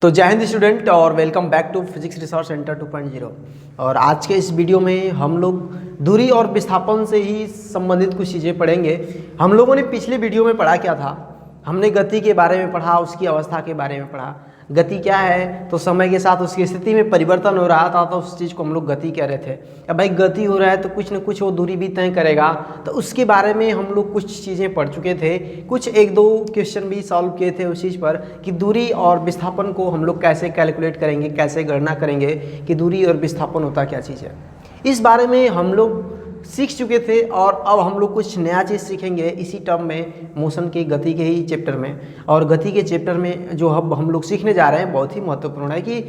तो जय हिंद स्टूडेंट और welcome back to physics research centre 2.0। और आज के इस वीडियो में हम लोग दूरी और विस्थापन से ही संबंधित कुछ चीज़ें पढ़ेंगे। हम लोगों ने पिछले वीडियो में पढ़ा क्या था, हमने गति के बारे में पढ़ा, उसकी अवस्था के बारे में पढ़ा। गति क्या है, तो समय के साथ उसकी स्थिति में परिवर्तन हो रहा था, तो उस चीज़ को हम लोग गति कह रहे थे। अब भाई गति हो रहा है तो कुछ न कुछ वो दूरी भी तय करेगा, तो उसके बारे में हम लोग कुछ चीज़ें पढ़ चुके थे। कुछ एक दो क्वेश्चन भी सॉल्व किए थे उस चीज़ पर कि दूरी और विस्थापन को हम लोग कैसे कैलकुलेट करेंगे, कैसे गणना करेंगे कि दूरी और विस्थापन होता क्या चीज़ है। इस बारे में हम लोग सीख चुके थे और अब हम लोग कुछ नया चीज़ सीखेंगे इसी टर्म में, मोशन की गति के ही चैप्टर में। और गति के चैप्टर में जो अब हम लोग सीखने जा रहे हैं बहुत ही महत्वपूर्ण है कि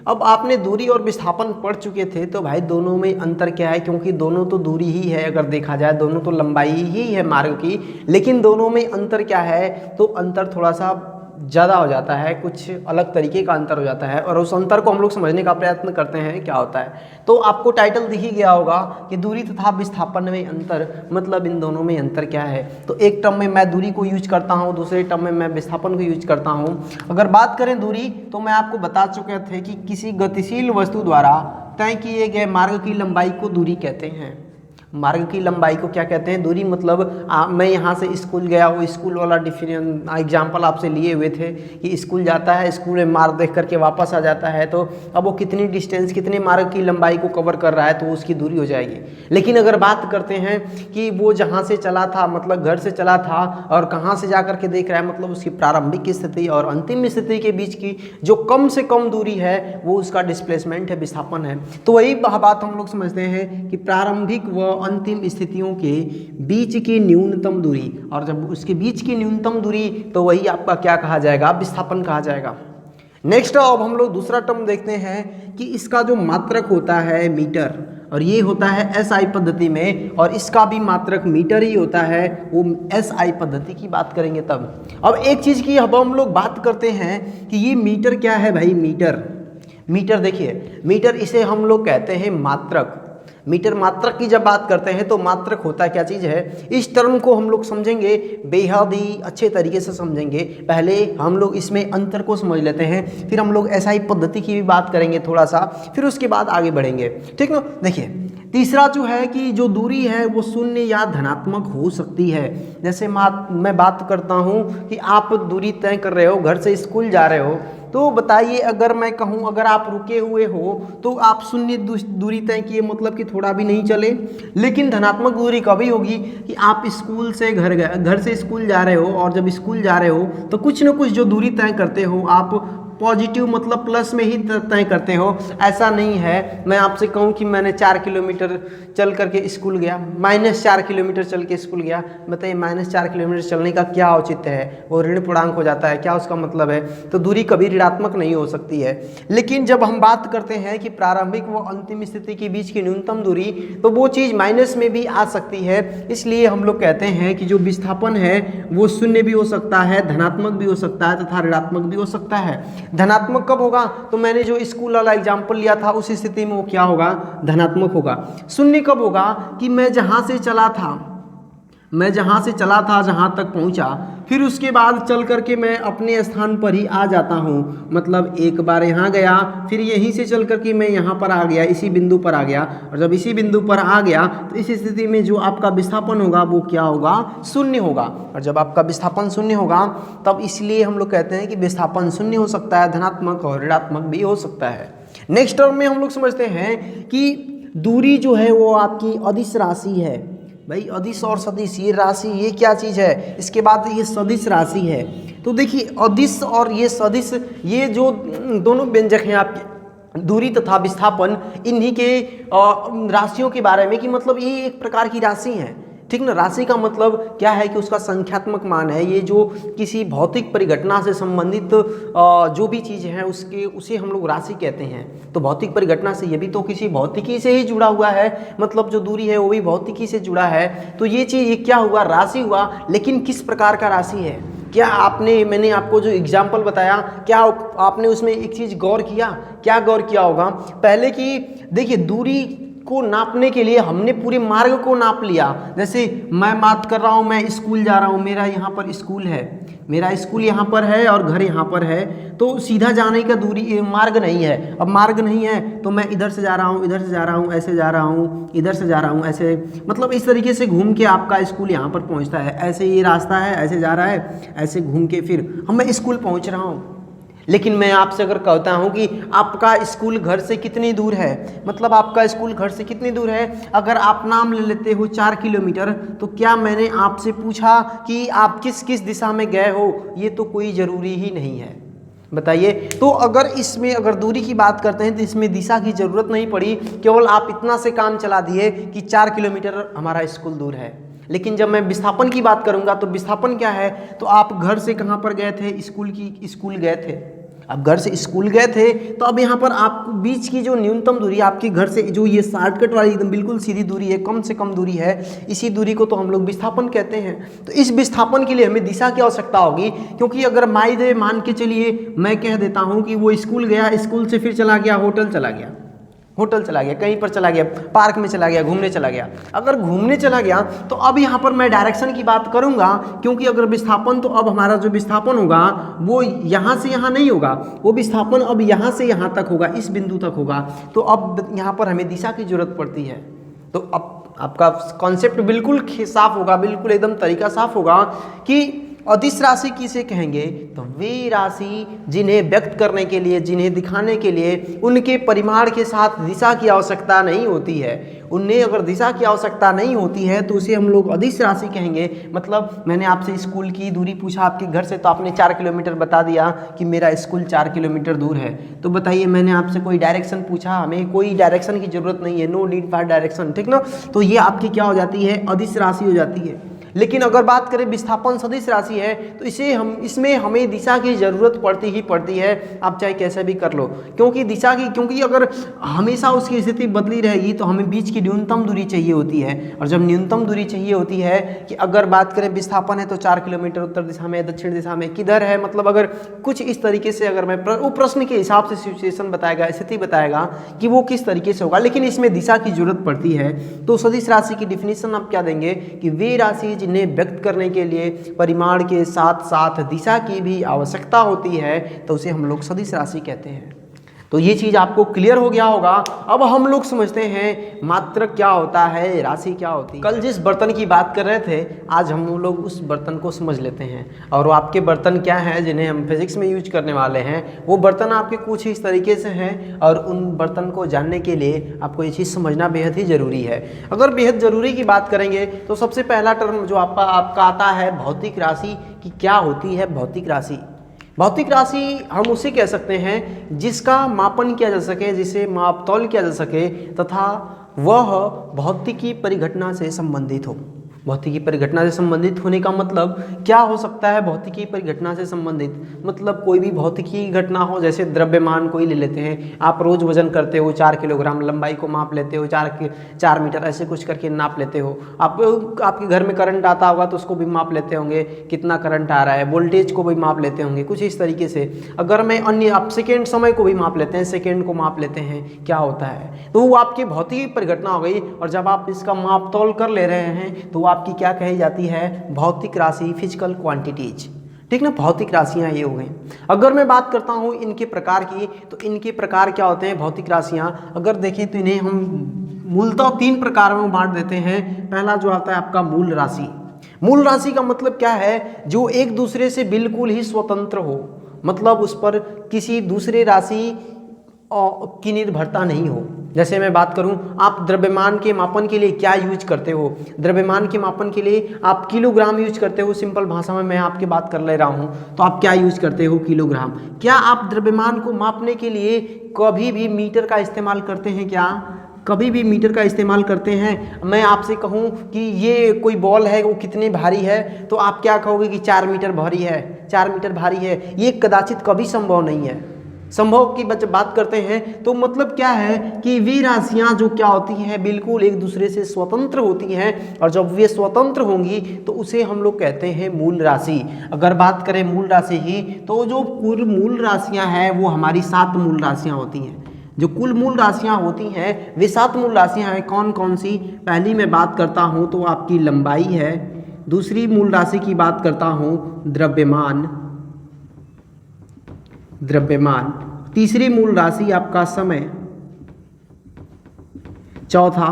अब आपने दूरी और विस्थापन पढ़ चुके थे, तो भाई दोनों में अंतर क्या है, क्योंकि दोनों तो दूरी ही है, अगर देखा जाए दोनों तो लंबाई ही है मार्ग की, लेकिन दोनों में अंतर क्या है, तो अंतर थोड़ा सा ज़्यादा हो जाता है, कुछ अलग तरीके का अंतर हो जाता है और उस अंतर को हम लोग समझने का प्रयत्न करते हैं क्या होता है। तो आपको टाइटल दिख ही गया होगा कि दूरी तथा विस्थापन में अंतर, मतलब इन दोनों में अंतर क्या है। तो एक टर्म में मैं दूरी को यूज करता हूँ, दूसरे टर्म में मैं विस्थापन को यूज करता हूँ। अगर बात करें दूरी, तो मैं आपको बता चुके थे कि किसी गतिशील वस्तु द्वारा तय किए गए मार्ग की लंबाई को दूरी कहते हैं। मार्ग की लंबाई को क्या कहते हैं, दूरी। मतलब मैं यहाँ से स्कूल गया हूँ, स्कूल वाला एग्जाम्पल आपसे लिए हुए थे कि स्कूल जाता है, स्कूल में मार्ग देख करके वापस आ जाता है, तो अब वो कितनी डिस्टेंस, कितने मार्ग की लंबाई को कवर कर रहा है, तो उसकी दूरी हो जाएगी। लेकिन अगर बात करते हैं कि वो जहाँ से चला था, मतलब घर से चला था और कहाँ से जा करके देख रहा है, मतलब उसकी प्रारंभिक स्थिति और अंतिम स्थिति के बीच की जो कम से कम दूरी है, वो उसका डिस्प्लेसमेंट है, विस्थापन है। तो वही बात हम लोग समझते हैं कि प्रारंभिक व अंतिम स्थितियों के बीच की न्यूनतम दूरी, और जब उसके बीच की न्यूनतम दूरी, तो वही आपका क्या कहा जाएगा, विस्थापन कहा जाएगा। नेक्स्ट अब हम लोग दूसरा टर्म देखते हैं कि इसका जो मात्रक होता है मीटर, और ये होता है एसआई पद्धति में, और इसका भी मात्रक मीटर ही होता है, वो एसआई पद्धति की बात करेंगे तब। अब एक चीज़ की अब हम लोग बात करते हैं कि ये मीटर क्या है भाई। मीटर देखिए, मीटर इसे हम लोग कहते हैं मात्रक। मीटर मात्रक की जब बात करते हैं तो मात्रक होता क्या चीज़ है, इस टर्म को हम लोग समझेंगे, बेहद ही अच्छे तरीके से समझेंगे। पहले हम लोग इसमें अंतर को समझ लेते हैं, फिर हम लोग एसआई पद्धति की भी बात करेंगे थोड़ा सा, फिर उसके बाद आगे बढ़ेंगे, ठीक ना। देखिए तीसरा जो है कि जो दूरी है वो शून्य या धनात्मक हो सकती है। जैसे मैं बात करता हूँ कि आप दूरी तय कर रहे हो, घर से स्कूल जा रहे हो, तो बताइए अगर मैं कहूँ अगर आप रुके हुए हो तो आप शून्य दूरी तय किए, मतलब कि थोड़ा भी नहीं चले। लेकिन धनात्मक दूरी कभी होगी कि आप स्कूल से घर से स्कूल जा रहे हो, और जब स्कूल जा रहे हो तो कुछ न कुछ जो दूरी तय करते हो आप पॉजिटिव, मतलब प्लस में ही तय करते हो। ऐसा नहीं है मैं आपसे कहूँ कि मैंने 4 किलोमीटर चल करके स्कूल गया, -4 किलोमीटर चल के स्कूल गया, बताइए -4 किलोमीटर चलने का क्या औचित्य है, वो ऋण पूर्णांक हो जाता है, क्या उसका मतलब है। तो दूरी कभी ऋणात्मक नहीं हो सकती है। लेकिन जब हम बात करते हैं कि प्रारंभिक व अंतिम स्थिति के बीच की न्यूनतम दूरी, तो वो चीज़ माइनस में भी आ सकती है। इसलिए हम लोग कहते हैं कि जो विस्थापन है वो शून्य भी हो सकता है, धनात्मक भी हो सकता है तथा ऋणात्मक भी हो सकता है। धनात्मक कब होगा, तो मैंने जो स्कूल वाला एग्जाम्पल लिया था उस स्थिति में वो क्या होगा, धनात्मक होगा। शून्य कब होगा कि मैं जहां से चला था जहां तक पहुंचा, फिर उसके बाद चल करके मैं अपने स्थान पर ही आ जाता हूं। मतलब एक बार यहाँ गया, फिर यहीं से चल करके मैं यहाँ पर आ गया, इसी बिंदु पर आ गया, और जब इसी बिंदु पर आ गया तो इस स्थिति में जो आपका विस्थापन होगा वो क्या होगा, शून्य होगा। और जब आपका विस्थापन शून्य होगा तब इसलिए हम लोग कहते हैं कि विस्थापन शून्य हो सकता है, धनात्मक और ऋणात्मक भी हो सकता है। नेक्स्ट टर्म में हम लोग समझते हैं कि दूरी जो है वो आपकी अदिश राशि है। भाई अदिश और सदिश, ये राशि ये क्या चीज़ है, इसके बाद ये सदिश राशि है। तो देखिए अदिश और ये सदिश, ये जो दोनों व्यंजक हैं आपके दूरी तथा विस्थापन, इन्हीं के राशियों के बारे में कि मतलब ये एक प्रकार की राशि है, ठीक ना। राशि का मतलब क्या है कि उसका संख्यात्मक मान है। ये जो किसी भौतिक परिघटना से संबंधित जो भी चीज़ है उसे हम लोग राशि कहते हैं। तो भौतिक परिघटना से ये भी तो किसी भौतिकी से ही जुड़ा हुआ है, मतलब जो दूरी है वो भी भौतिकी से जुड़ा है। तो ये चीज़ ये क्या हुआ, राशि हुआ। लेकिन किस प्रकार का राशि है, क्या मैंने आपको जो एग्जाम्पल बताया, क्या आपने उसमें एक चीज़ गौर किया, क्या गौर किया होगा पहले कि देखिए दूरी को नापने के लिए हमने पूरे मार्ग को नाप लिया। जैसे मैं बात कर रहा हूँ, मैं स्कूल जा रहा हूँ, मेरा यहाँ पर स्कूल है, मेरा स्कूल यहाँ पर है और घर यहाँ पर है, तो सीधा जाने का दूरी मार्ग नहीं है। अब मार्ग नहीं है तो मैं इधर से जा रहा हूँ, इधर से जा रहा हूँ, ऐसे जा रहा हूँ, इधर से जा रहा हूँ, ऐसे, मतलब इस तरीके से घूम के आपका स्कूल यहाँ पर पहुँचता है। ऐसे ये रास्ता है, ऐसे जा रहा है, ऐसे घूम के फिर मैं स्कूल पहुँच रहा हूँ। लेकिन मैं आपसे अगर कहता हूं कि आपका स्कूल घर से कितनी दूर है, मतलब आपका स्कूल घर से कितनी दूर है, अगर आप नाम ले लेते हो 4 किलोमीटर, तो क्या मैंने आपसे पूछा कि आप किस किस दिशा में गए हो? ये तो कोई ज़रूरी ही नहीं है, बताइए। तो अगर इसमें अगर दूरी की बात करते हैं तो इसमें दिशा की ज़रूरत नहीं पड़ी, केवल आप इतना से काम चला दिए कि 4 किलोमीटर हमारा स्कूल दूर है। लेकिन जब मैं विस्थापन की बात करूंगा तो विस्थापन क्या है, तो आप घर से कहाँ पर गए थे, स्कूल गए थे, अब घर से स्कूल गए थे, तो अब यहाँ पर आप बीच की जो न्यूनतम दूरी आपके घर से, जो ये शॉर्टकट वाली एकदम बिल्कुल सीधी दूरी है, कम से कम दूरी है, इसी दूरी को तो हम लोग विस्थापन कहते हैं। तो इस विस्थापन के लिए हमें दिशा की आवश्यकता होगी, क्योंकि अगर मान के चलिए मैं कह देता हूँ कि वो स्कूल गया, स्कूल से फिर चला गया होटल चला गया, कहीं पर चला गया, पार्क में चला गया, घूमने चला गया। अगर घूमने चला गया तो अब यहाँ पर मैं डायरेक्शन की बात करूँगा, क्योंकि अगर विस्थापन, तो अब हमारा जो विस्थापन होगा वो यहाँ से यहाँ नहीं होगा, वो विस्थापन अब यहाँ से यहाँ तक होगा, इस बिंदु तक होगा। तो अब यहाँ पर हमें दिशा की जरूरत पड़ती है। तो अब आपका कॉन्सेप्ट बिल्कुल साफ होगा, बिल्कुल एकदम तरीका साफ होगा कि अदिश राशि किसे कहेंगे, तो वे राशि जिन्हें व्यक्त करने के लिए, जिन्हें दिखाने के लिए उनके परिमाण के साथ दिशा की आवश्यकता नहीं होती है। उन्हें अगर दिशा की आवश्यकता नहीं होती है तो उसे हम लोग अदिश राशि कहेंगे। मतलब मैंने आपसे स्कूल की दूरी पूछा आपके घर से, तो आपने 4 किलोमीटर बता दिया कि मेरा स्कूल 4 किलोमीटर दूर है। तो बताइए, मैंने आपसे कोई डायरेक्शन पूछा, हमें कोई डायरेक्शन की जरूरत नहीं है, नो नीड फॉर डायरेक्शन, ठीक ना। तो ये आपकी क्या हो जाती है, अदिश राशि हो जाती है। लेकिन अगर बात करें विस्थापन सदिश राशि है, तो इसमें हमें दिशा की ज़रूरत पड़ती ही पड़ती है, आप चाहे कैसे भी कर लो, क्योंकि अगर हमेशा उसकी स्थिति बदली रहेगी तो हमें बीच की न्यूनतम दूरी चाहिए होती है। और जब न्यूनतम दूरी चाहिए होती है कि अगर बात करें विस्थापन है तो 4 किलोमीटर उत्तर दिशा में, दक्षिण दिशा में किधर है, मतलब अगर कुछ इस तरीके से अगर मैं वो प्रश्न के हिसाब से सिचुएशन बताएगा, स्थिति बताएगा कि वो किस तरीके से होगा, लेकिन इसमें दिशा की जरूरत पड़ती है। तो सदिश राशि की डिफिनीशन आप क्या देंगे कि वे राशि जिन्हें व्यक्त करने के लिए परिमाण के साथ साथ दिशा की भी आवश्यकता होती है, तो उसे हम लोग सदिश राशि कहते हैं। तो ये चीज़ आपको क्लियर हो गया होगा। अब हम लोग समझते हैं मात्रक क्या होता है, राशि क्या होती है। कल जिस बर्तन की बात कर रहे थे, आज हम लोग उस बर्तन को समझ लेते हैं। और वो आपके बर्तन क्या हैं जिन्हें हम फिजिक्स में यूज करने वाले हैं, वो बर्तन आपके कुछ इस तरीके से हैं। और उन बर्तन को जानने के लिए आपको ये चीज़ समझना बेहद ही ज़रूरी है। अगर बेहद ज़रूरी की बात करेंगे तो सबसे पहला टर्म जो आपका आता है भौतिक राशि की। क्या होती है भौतिक राशि? भौतिक राशि हम उसे कह सकते हैं जिसका मापन किया जा सके, जिसे मापतौल किया जा सके, तथा वह भौतिकी परिघटना से संबंधित हो। भौतिकी परिघटना से संबंधित होने का मतलब क्या हो सकता है? भौतिकी परिघटना से संबंधित मतलब कोई भी भौतिकी घटना हो, जैसे द्रव्यमान कोई ले लेते हैं, आप रोज वजन करते हो 4 किलोग्राम, लंबाई को माप लेते हो 4 मीटर, ऐसे कुछ करके नाप लेते हो। आपके घर में करंट आता होगा तो उसको भी माप लेते होंगे, कितना करंट आ रहा है, वोल्टेज को भी माप लेते होंगे, कुछ इस तरीके से। अगर मैं अन्य आप सेकेंड समय को भी माप लेते हैं, सेकेंड को माप लेते हैं, क्या होता है, तो वो आपकी भौतिकी परिघटना हो गई। और जब आप इसका माप तौल कर ले रहे हैं तो आपकी क्या कही जाती है? भौतिक राशि, फिजिकल क्वांटिटीज, ठीक ना। भौतिक राशियां ये हो गई। अगर मैं बात करता हूं इनके प्रकार की, तो इनके प्रकार क्या होते हैं भौतिक राशियां? अगर देखें तो इन्हें हम मूलतः 3 प्रकार में बांट देते हैं। पहला जो आता है आपका मूल राशि। मूल राशि का मतलब क्या है? जो एक दूसरे से बिल्कुल ही स्वतंत्र हो, मतलब उस पर किसी दूसरे राशि की निर्भरता नहीं हो। जैसे मैं बात करूं, आप द्रव्यमान के मापन के लिए क्या यूज करते हो? द्रव्यमान के मापन के लिए आप किलोग्राम यूज करते हो। सिंपल भाषा में मैं आपके बात कर ले रहा हूं, तो आप क्या यूज करते हो? किलोग्राम। क्या आप द्रव्यमान को मापने के लिए कभी भी मीटर का इस्तेमाल करते हैं? क्या कभी भी मीटर का इस्तेमाल करते हैं? मैं आपसे कहूं कि ये कोई बॉल है, वो कितनी भारी है, तो आप क्या कहोगे कि 4 मीटर भारी है, 4 मीटर भारी है। ये कदाचित कभी संभव नहीं है। संभव की बात करते हैं तो मतलब क्या है कि वे राशियां जो क्या होती हैं, बिल्कुल एक दूसरे से स्वतंत्र होती हैं। और जब वे स्वतंत्र होंगी तो उसे हम लोग कहते हैं मूल राशि। अगर बात करें मूल राशि ही, तो जो पूर्व मूल राशियां हैं वो हमारी 7 मूल राशियां होती हैं। जो कुल मूल राशियां होती हैं वे 7 मूल राशियां हैं। कौन कौन सी? पहली मैं बात करता हूं तो आपकी लंबाई है। दूसरी मूल राशि की बात करता हूं द्रव्यमान। तीसरी मूल राशि आपका समय। चौथा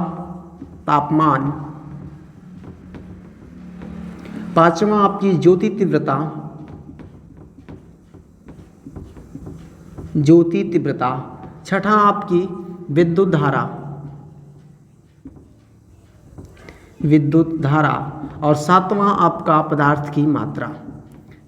तापमान। पांचवा आपकी ज्योति तीव्रता। छठा आपकी विद्युत धारा और सातवां आपका पदार्थ की मात्रा।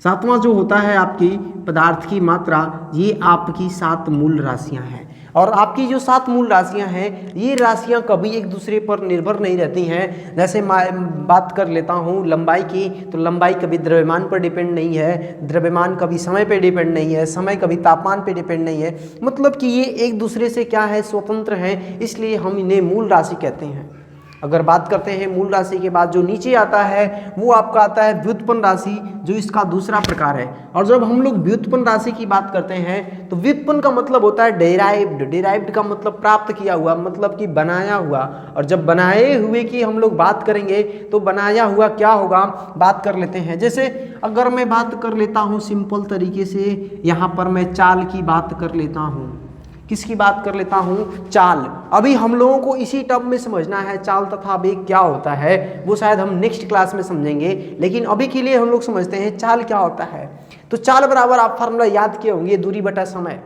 सातवां जो होता है आपकी पदार्थ की मात्रा, ये आपकी 7 मूल राशियां हैं। और आपकी जो 7 मूल राशियां हैं ये राशियां कभी एक दूसरे पर निर्भर नहीं रहती हैं। जैसे मैं बात कर लेता हूं लंबाई की, तो लंबाई कभी द्रव्यमान पर डिपेंड नहीं है, द्रव्यमान कभी समय पर डिपेंड नहीं है, समय कभी तापमान पर डिपेंड नहीं है। मतलब कि ये एक दूसरे से क्या है, स्वतंत्र हैं, इसलिए हम इन्हें मूल राशि कहते हैं। अगर बात करते हैं मूल राशि के बाद जो नीचे आता है वो आपका आता है व्युत्पन्न राशि, जो इसका दूसरा प्रकार है। और जब हम लोग व्युत्पन्न राशि की बात करते हैं तो व्युत्पन्न का मतलब होता है डेराइव्ड का मतलब प्राप्त किया हुआ, मतलब कि बनाया हुआ। और जब बनाए हुए की हम लोग बात करेंगे तो बनाया हुआ क्या होगा, बात कर लेते हैं। जैसे अगर मैं बात कर लेता हूँ सिंपल तरीके से, यहाँ पर मैं चाल की बात कर लेता हूँ। किसकी बात कर लेता हूँ? चाल। अभी हम लोगों को इसी टर्म में समझना है चाल तथा वेग क्या होता है, वो शायद हम नेक्स्ट क्लास में समझेंगे, लेकिन अभी के लिए हम लोग समझते हैं चाल क्या होता है। तो चाल बराबर आप फार्मूला याद किए होंगे, दूरी बटा समय।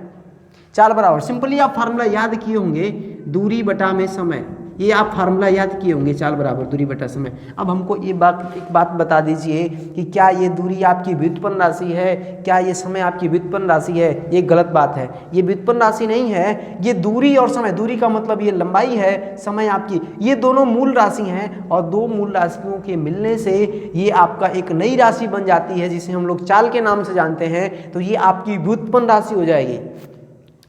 चाल बराबर सिंपली आप फार्मूला याद किए होंगे, दूरी बटा में समय। ये आप फार्मूला याद किए होंगे, चाल बराबर दूरी बटा समय। अब हमको एक बात बता दीजिए कि क्या ये दूरी आपकी व्युत्पन्न राशि है, क्या ये समय आपकी व्युत्पन्न राशि है? ये गलत बात है, ये व्युत्पन्न राशि नहीं है। ये दूरी और समय, दूरी का मतलब ये लंबाई है, समय आपकी, ये दोनों मूल राशि हैं। और दो मूल राशियों के मिलने से ये आपका एक नई राशि बन जाती है जिसे हम लोग चाल के नाम से जानते हैं। तो ये आपकी व्युत्पन्न राशि हो जाएगी।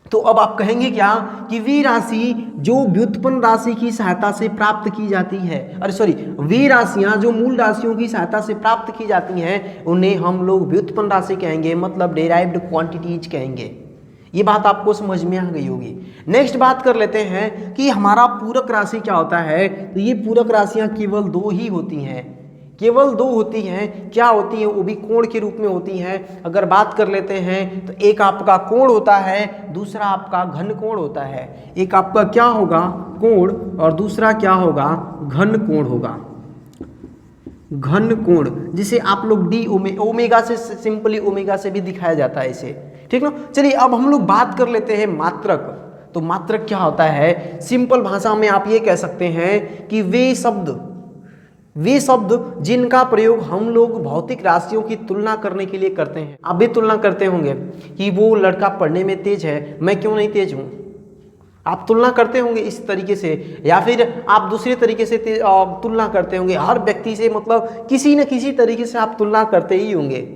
तो अब आप कहेंगे क्या कि वे राशि जो व्युत्पन्न राशि की सहायता से प्राप्त की जाती है, वे राशियां जो मूल राशियों की सहायता से प्राप्त की जाती हैं उन्हें हम लोग व्युत्पन्न राशि कहेंगे, मतलब डेराइव्ड क्वांटिटीज कहेंगे। ये बात आपको समझ में आ गई होगी। नेक्स्ट बात कर लेते हैं कि हमारा पूरक राशि क्या होता है। तो ये पूरक राशियां केवल 2 ही होती हैं, केवल 2 होती हैं। क्या होती हैं? वो भी कोण के रूप में होती हैं। अगर बात कर लेते हैं तो एक आपका कोण होता है, दूसरा आपका घन कोण होता है। एक आपका क्या होगा? कोण, और दूसरा क्या होगा? घन कोण होगा। घन कोण जिसे आप लोग डी ओमेगा से, सिंपली ओमेगा से भी दिखाया जाता है इसे, ठीक ना। चलिए अब हम लोग बात कर लेते हैं मात्रक। तो मात्रक क्या होता है? सिंपल भाषा में आप ये कह सकते हैं कि वे शब्द जिनका प्रयोग हम लोग भौतिक राशियों की तुलना करने के लिए करते हैं। आप भी तुलना करते होंगे कि वो लड़का पढ़ने में तेज है, मैं क्यों नहीं तेज हूँ। आप तुलना करते होंगे इस तरीके से, या फिर आप दूसरे तरीके से तुलना करते होंगे हर व्यक्ति से, मतलब किसी न किसी तरीके से आप तुलना करते ही होंगे।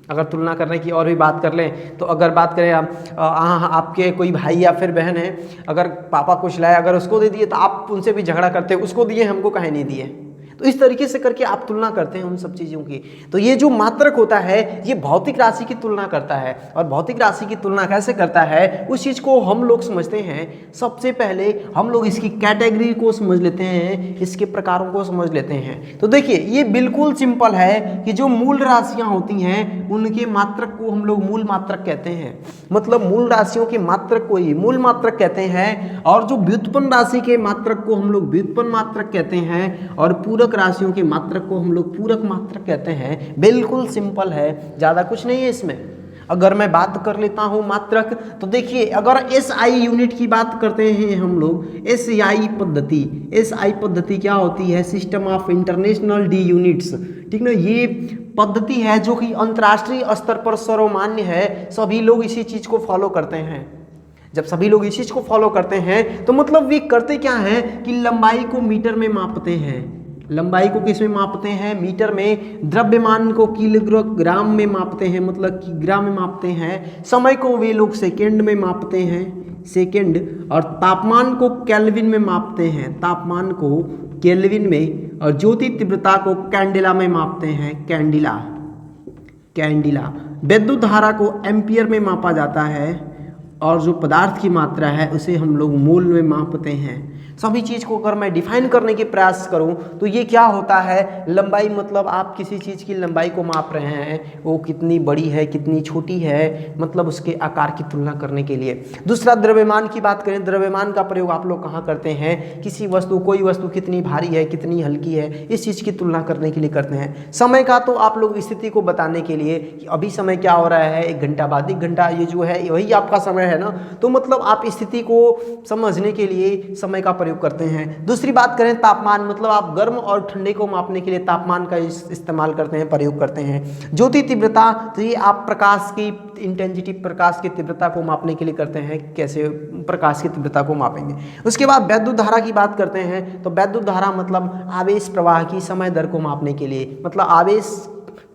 अगर तुलना करने की और भी बात कर लें तो अगर बात करें आपके कोई भाई या फिर बहन है, अगर पापा कुछ लाए, अगर उसको दे दिए तो आप उनसे भी झगड़ा करते हैं, उसको दिए हमको काहे नहीं दिए। तो इस तरीके से करके आप तुलना करते हैं उन सब चीज़ों की। तो ये जो मात्रक होता है ये भौतिक राशि की तुलना करता है। और भौतिक राशि की तुलना कैसे करता है उस चीज़ को हम लोग समझते हैं। सबसे पहले हम लोग इसकी कैटेगरी को समझ लेते हैं, इसके प्रकारों को समझ लेते हैं। तो देखिए ये बिल्कुल सिंपल है कि जो मूल राशियाँ होती हैं उनके मात्रक को हम लोग मूल मात्रक कहते हैं, मतलब मूल राशियों के मात्रक को ही मूल मात्रक कहते हैं। और जो व्युत्पन्न राशि के मात्रक को हम लोग व्युत्पन्न मात्रक कहते हैं, और पूरक राशियों के मात्रक को हम लोग पूरक मात्रक कहते हैं। बिल्कुल सिंपल है, ज़्यादा कुछ नहीं है इसमें। अगर मैं बात कर लेता हूं मात्रक, तो देखिए अगर SI यूनिट की बात करते हैं हम लोग, SI पद्धति क्या होती है? System of international D units, ठीक ना। ये पद्धति है जो कि अंतर्राष्ट्रीय स्तर पर सर्वमान्य है, सभी लोग इसी चीज़ को फॉलो करते हैं। जब सभी लोग इस चीज़ को फॉलो करते हैं तो मतलब वे करते क्या है कि लंबाई को मीटर में मापते हैं। लंबाई को किस में मापते हैं? मीटर में। द्रव्यमान को किलोग्राम में मापते हैं, मतलब कि ग्राम में मापते हैं। समय को वे लोग सेकेंड में मापते हैं, सेकेंड। और तापमान को केल्विन में मापते हैं, तापमान को केल्विन में। और ज्योति तीव्रता को कैंडिला में मापते हैं, कैंडिला। विद्युत धारा को एम्पियर में मापा जाता है, और जो पदार्थ की मात्रा है उसे हम लोग मोल में मापते हैं। सभी चीज़ को अगर मैं डिफाइन करने के प्रयास करूं तो ये क्या होता है, लंबाई मतलब आप किसी चीज़ की लंबाई को माप रहे हैं, वो कितनी बड़ी है कितनी छोटी है, मतलब उसके आकार की तुलना करने के लिए। दूसरा द्रव्यमान की बात करें, द्रव्यमान का प्रयोग आप लोग कहाँ करते हैं, किसी वस्तु कोई वस्तु कितनी भारी है कितनी हल्की है इस चीज़ की तुलना करने के लिए करते हैं। समय का तो आप लोग स्थिति को बताने के लिए कि अभी समय क्या हो रहा है, 1 घंटा बाद 1 घंटा ये जो है वही आपका समय है ना, तो मतलब आप स्थिति को समझने के लिए समय का प्रयोग करते हैं। दूसरी बात करें तापमान, मतलब आप गर्म और ठंडे को मापने के लिए तापमान का इस्तेमाल करते हैं, प्रयोग करते हैं। ज्योति तीव्रता, तो ये आप प्रकाश की इंटेंसिटी, प्रकाश की तीव्रता को मापने के लिए करते हैं, कैसे प्रकाश की तीव्रता को मापेंगे। उसके बाद वैद्युत धारा की बात करते हैं, तो वैद्युत धारा मतलब आवेश प्रवाह की समय दर को मापने के लिए, मतलब आवेश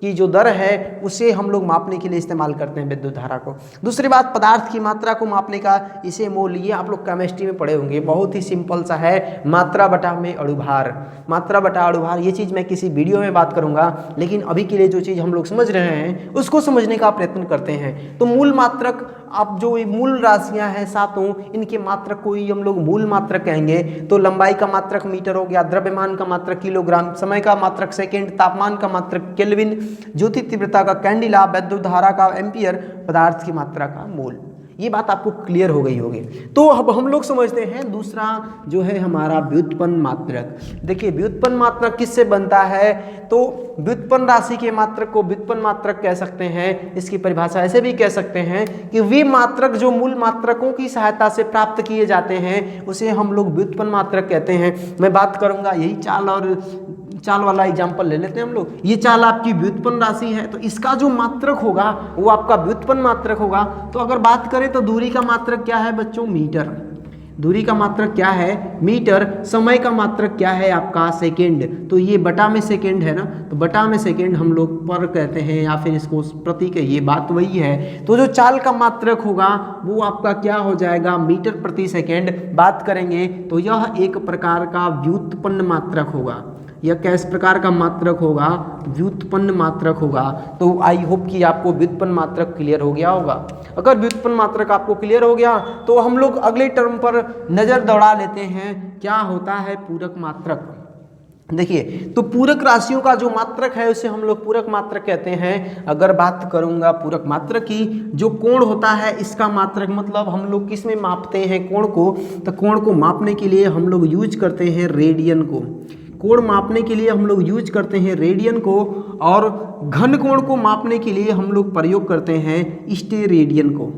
की जो दर है उसे हम लोग मापने के लिए इस्तेमाल करते हैं विद्युत धारा को। दूसरी बात पदार्थ की मात्रा को मापने का, इसे मोल, ये आप लोग केमिस्ट्री में पढ़े होंगे, बहुत ही सिंपल सा है, मात्रा बटा में अणुभार, मात्रा बटा अणुभार। ये चीज़ मैं किसी वीडियो में बात करूंगा, लेकिन अभी के लिए जो चीज़ हम लोग समझ रहे हैं उसको समझने का प्रयत्न करते हैं। तो मूल मात्रक, आप जो मूल राशियां हैं सातों, इनके मात्रक को ही हम लोग मूल मात्रक कहेंगे। तो लंबाई का मात्रक मीटर हो गया, द्रव्यमान का मात्रक किलोग्राम, समय का मात्रक सेकंड, तापमान का मात्रक केल्विन, ज्योति तीव्रता का कैंडिला, वैद्युत धारा का एम्पियर, पदार्थ की मात्रा का मोल। ये बात आपको क्लियर हो गई होगी। तो अब हम लोग समझते हैं दूसरा जो है हमारा व्युत्पन्न मात्रक। देखिए व्युत्पन्न मात्रक किससे बनता है, तो व्युत्पन्न राशि के मात्रक को व्युत्पन्न मात्रक कह सकते हैं। इसकी परिभाषा ऐसे भी कह सकते हैं कि वे मात्रक जो मूल मात्रकों की सहायता से प्राप्त किए जाते हैं उसे हम लोग व्युत्पन्न मात्रक कहते हैं। मैं बात करूंगा यही चाल वाला एग्जाम्पल ले लेते हैं हम लोग। ये चाल आपकी व्युत्पन्न राशि है, तो इसका जो मात्रक होगा वो आपका व्युत्पन्न मात्रक होगा। तो अगर बात करें तो दूरी का मात्रक क्या है बच्चों, मीटर। दूरी का मात्रक क्या है, मीटर। समय का मात्रक क्या है आपका, सेकंड। तो ये बटा में सेकंड है ना, तो बटा में सेकंड हम लोग पर कहते हैं या फिर इसको प्रति कहिए, बात वही है। तो जो चाल का मात्रक होगा वो आपका क्या हो जाएगा, मीटर प्रति सेकंड। बात करेंगे तो यह एक प्रकार का व्युत्पन्न मात्रक होगा। यह किस प्रकार का मात्रक होगा, व्युत्पन्न मात्रक होगा। तो आई होप कि आपको व्युत्पन्न मात्रक क्लियर हो गया होगा। अगर व्युत्पन्न मात्रक आपको क्लियर हो गया तो हम लोग अगले टर्म पर नज़र दौड़ा लेते हैं, क्या होता है पूरक मात्रक। देखिए तो पूरक राशियों का जो मात्रक है उसे हम लोग पूरक मात्रक कहते हैं। अगर बात करूंगा पूरक मात्रक की, जो कोण होता है इसका मात्रक, मतलब हम लोग किस में मापते हैं कोण को, तो कोण को मापने के लिए हम लोग यूज करते हैं रेडियन को। कोण मापने के लिए हम लोग यूज करते हैं रेडियन को, और घन कोण को मापने के लिए हम लोग प्रयोग करते हैं स्टेरेडियन को।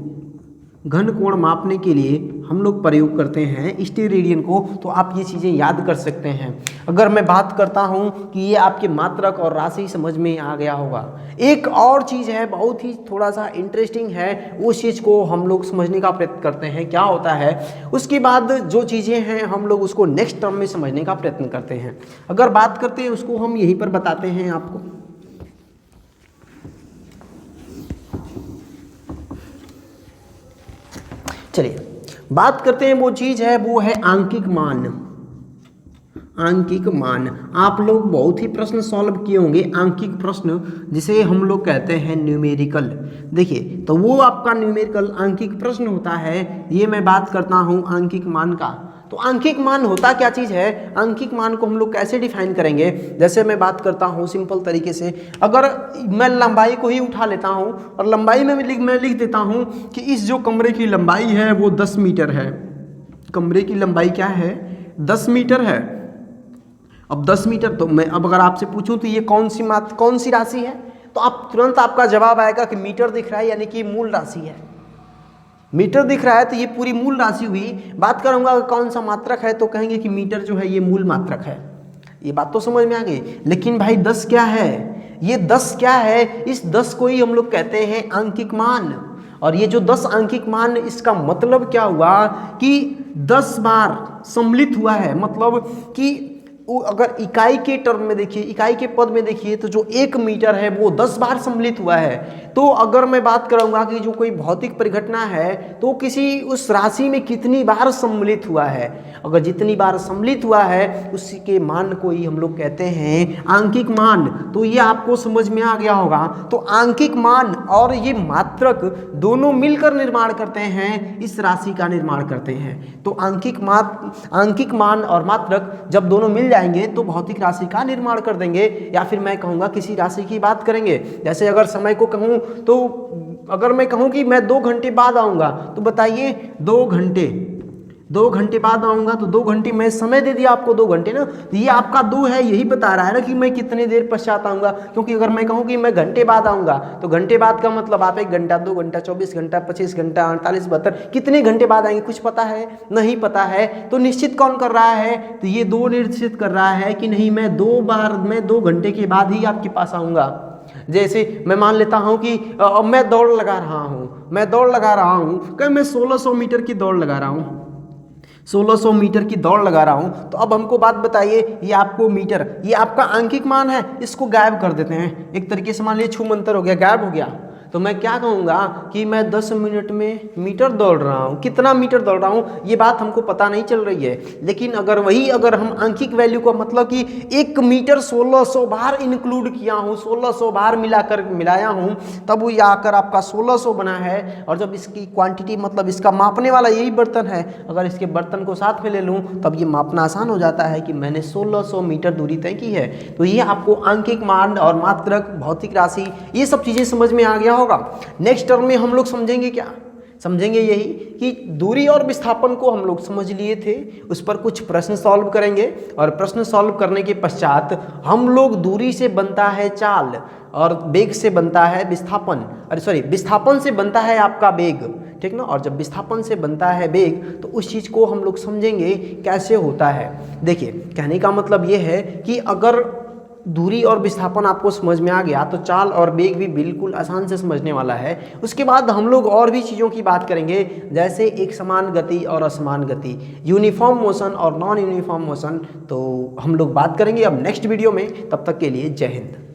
घन कोण मापने के लिए हम लोग प्रयोग करते हैं स्टेरेडियन को। तो आप ये चीज़ें याद कर सकते हैं। अगर मैं बात करता हूँ कि ये आपके मात्रक और राशि समझ में आ गया होगा। एक और चीज़ है बहुत ही थोड़ा सा इंटरेस्टिंग है, उस चीज़ को हम लोग समझने का प्रयत्न करते हैं क्या होता है। उसके बाद जो चीज़ें हैं हम लोग उसको नेक्स्ट टर्म में समझने का प्रयत्न करते हैं। अगर बात करते हैं उसको हम यहीं पर बताते हैं आपको। चलिए बात करते हैं, वो चीज़ है वो है आंकिक मान। आंकिक मान, आप लोग बहुत ही प्रश्न सॉल्व किए होंगे आंकिक प्रश्न, जिसे हम लोग कहते हैं न्यूमेरिकल। देखिए तो वो आपका न्यूमेरिकल आंकिक प्रश्न होता है। ये मैं बात करता हूँ आंकिक मान का। तो आंकिक मान होता क्या चीज़ है, आंकिक मान को हम लोग कैसे डिफाइन करेंगे। जैसे मैं बात करता हूँ सिंपल तरीके से, अगर मैं लंबाई को ही उठा लेता हूँ और लंबाई में मैं लिख देता हूँ कि इस जो कमरे की लंबाई है वो 10 मीटर है। कमरे की लंबाई क्या है, 10 मीटर है। अब 10 मीटर, तो मैं अब अगर आपसे पूछूं तो ये कौन सी राशि है, तो आप तुरंत आपका जवाब आएगा कि मीटर दिख रहा है, यानी कि मूल राशि है। मीटर दिख रहा है तो ये पूरी मूल राशि हुई। बात करूंगा कौन सा मात्रक है, तो कहेंगे कि मीटर जो है ये मूल मात्रक है। ये बात तो समझ में आ गई। लेकिन भाई 10 क्या है, ये 10 क्या है, इस 10 को ही हम लोग कहते हैं आंकिक मान। और ये जो 10 आंकिक मान, इसका मतलब क्या हुआ कि 10 बार सम्मिलित हुआ है, मतलब कि अगर इकाई के टर्म में देखिए, इकाई के पद में देखिए, तो जो 1 मीटर है वो 10 बार सम्मिलित हुआ है। तो अगर मैं बात करूंगा कि जो कोई भौतिक परिघटना है तो किसी उस राशि में कितनी बार सम्मिलित हुआ है, अगर जितनी बार सम्मिलित हुआ है उसी के मान को ही हम लोग कहते हैं आंकिक मान। तो ये आपको समझ में आ गया होगा। तो आंकिक मान और ये मात्रक दोनों मिलकर निर्माण करते हैं, इस राशि का निर्माण करते हैं। तो आंकिक मान और मात्रक जब दोनों मिल जाएंगे तो भौतिक राशि का निर्माण कर देंगे, या फिर मैं कहूँगा किसी राशि की बात करेंगे। जैसे अगर समय को कहूँ तो अगर मैं कहूँ कि मैं 2 घंटे बाद आऊँगा, तो बताइए 2 घंटे बाद आऊँगा, तो 2 घंटे मैं समय दे दिया आपको, 2 घंटे ना, तो ये आपका 2 है, यही बता रहा है ना कि मैं कितने देर पश्चात आऊँगा। क्योंकि अगर मैं कहूँ कि मैं घंटे बाद आऊँगा, तो घंटे बाद का मतलब आप 1 घंटा, 2 घंटा, 24 घंटा, 25 घंटा, 48, 72 कितने घंटे बाद आएंगे, कुछ पता है? नहीं पता है। तो निश्चित कौन कर रहा है? तो ये 2 निश्चित कर रहा है कि नहीं, मैं 2 घंटे के बाद ही आपके पास आऊँगा। जैसे मैं मान लेता हूँ कि मैं दौड़ लगा रहा हूँ, कि मैं 1600 मीटर की दौड़ लगा रहा हूँ, 1600 मीटर की दौड़ लगा रहा हूँ। तो अब हमको बात बताइए, ये आपको मीटर, ये आपका आंकिक मान है, इसको गायब कर देते हैं। एक तरीके से मान लीजिए छूमंतर हो गया, गायब हो गया। तो मैं क्या कहूँगा कि मैं 10 मिनट में मीटर दौड़ रहा हूँ। कितना मीटर दौड़ रहा हूँ ये बात हमको पता नहीं चल रही है। लेकिन अगर हम आंकिक वैल्यू को मतलब कि 1 मीटर 1600 बार इंक्लूड किया हूँ, 1600 बार मिलाया हूँ, तब वो आकर आपका 1600 बना है। और जब इसकी क्वांटिटी मतलब इसका मापने वाला यही बर्तन है, अगर इसके बर्तन को साथ में ले लूँ तब ये मापना आसान हो जाता है कि मैंने 1600 मीटर दूरी तय की है। तो ये आपको आंकिक मान और मात्रक, भौतिक राशि, ये सब चीज़ें समझ में आ गया होगा। नेक्स्ट टर्म में हम लोग समझेंगे क्या? समझेंगे यही कि दूरी और विस्थापन को हम लोग समझ लिए थे, उस पर कुछ प्रश्न सॉल्व करेंगे। और प्रश्न सॉल्व करने के पश्चात हम लोग दूरी से बनता है चाल और वेग से बनता है विस्थापन, विस्थापन से बनता है आपका वेग, ठीक ना। और जब विस्थापन से बनता है वेग तो उस चीज़ को हम लोग समझेंगे कैसे होता है। देखिए, कहने का मतलब ये है कि अगर दूरी और विस्थापन आपको समझ में आ गया तो चाल और वेग भी बिल्कुल आसान से समझने वाला है। उसके बाद हम लोग और भी चीज़ों की बात करेंगे, जैसे एक समान गति और असमान गति, यूनिफॉर्म मोशन और नॉन यूनिफॉर्म मोशन। तो हम लोग बात करेंगे अब नेक्स्ट वीडियो में। तब तक के लिए जय हिंद।